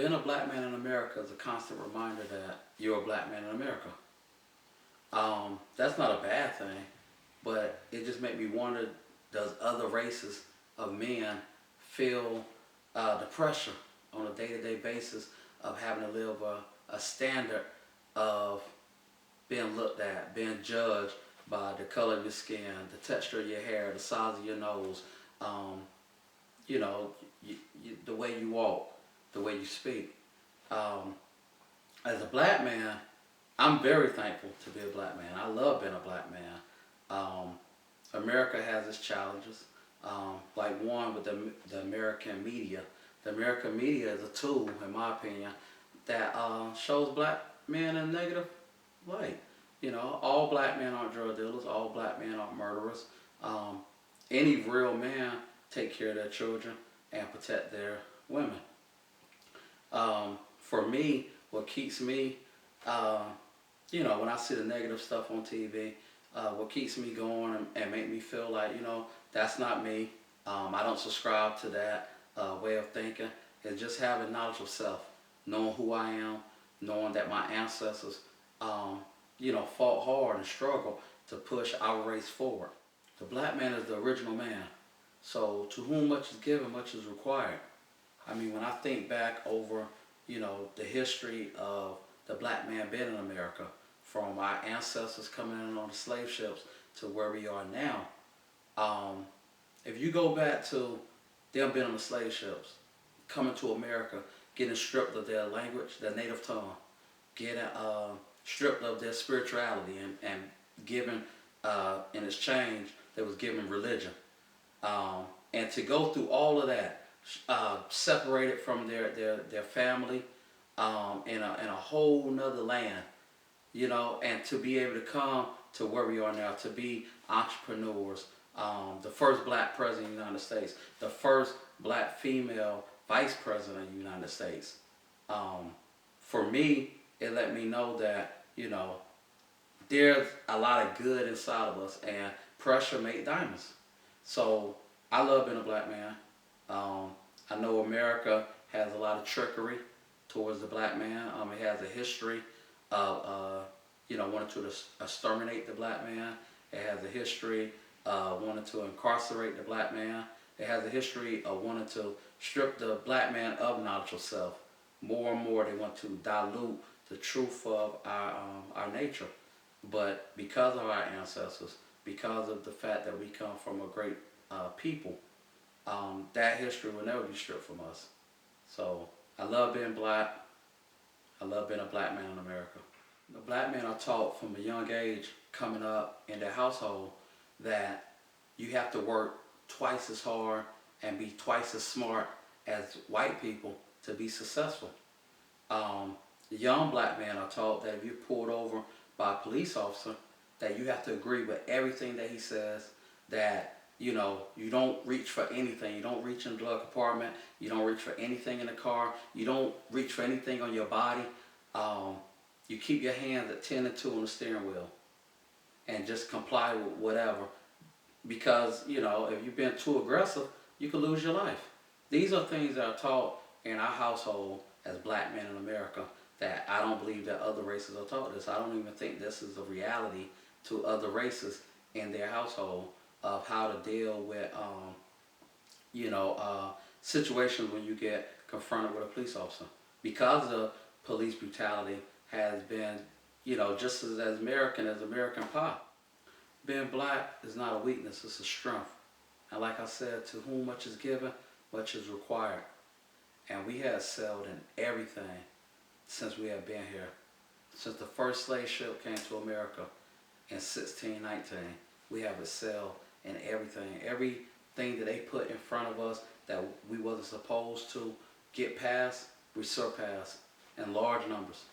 Being a black man in America is a constant reminder that you're a black man in America. That's not a bad thing, but it just made me wonder, does other races of men feel the pressure on a day-to-day basis of having to live a standard of being looked at, being judged by the color of your skin, the texture of your hair, the size of your nose, um, you know, the way you walk, the way you speak. Um, as a black man, I'm very thankful to be a black man. I love being a black man. America has its challenges, like one with the American media. The American media is a tool, in my opinion, that shows black men in a negative light. You know, all black men aren't drug dealers. All black men aren't murderers. Um, any real man take care of their children and protect their women. For me, what keeps me, when I see the negative stuff on TV, what keeps me going and make me feel like, that's not me. I don't subscribe to that way of thinking. Is just having knowledge of self, knowing who I am, knowing that my ancestors, fought hard and struggled to push our race forward. The black man is the original man. So to whom much is given, much is required. I mean, when I think back over, the history of the black man being in America, from our ancestors coming in on the slave ships to where we are now, if you go back to them being on the slave ships, coming to America, getting stripped of their language, their native tongue, getting stripped of their spirituality and given, in exchange, they was given religion. And to go through all of that, separated from their family, in a whole nother land, and to be able to come to where we are now, to be entrepreneurs, the first black president of the United States, the first black female vice president of the United States. For me, it let me know that, there's a lot of good inside of us, and pressure makes diamonds. So I love being a black man. I know America has a lot of trickery towards the black man. It has a history of, wanting to exterminate the black man. It has a history of wanting to incarcerate the black man. It has a history of wanting to strip the black man of knowledge of self. More and more they want to dilute the truth of our nature. But because of our ancestors, because of the fact that we come from a great people, that history will never be stripped from us. So I love being black. I love being a black man in America. The black men are taught from a young age, coming up in their household, that you have to work twice as hard and be twice as smart as white people to be successful. The young black men are taught that if you're pulled over by a police officer, that you have to agree with everything that he says, that you don't reach for anything. You don't reach in the glove compartment. You don't reach for anything in the car. You don't reach for anything on your body. You keep your hands at 10 and 2 on the steering wheel and just comply with whatever. Because, if you've been too aggressive, you could lose your life. These are things that are taught in our household as black men in America, that I don't believe that other races are taught this. I don't even think this is a reality to other races in their household, of how to deal with, situations when you get confronted with a police officer. Because of police brutality has been, just as American as American pie. Being black is not a weakness, it's a strength. And like I said, to whom much is given, much is required. And we have excelled in everything since we have been here. Since the first slave ship came to America in 1619, we have excelled in everything. Everything that they put in front of us that we wasn't supposed to get past, we surpassed in large numbers.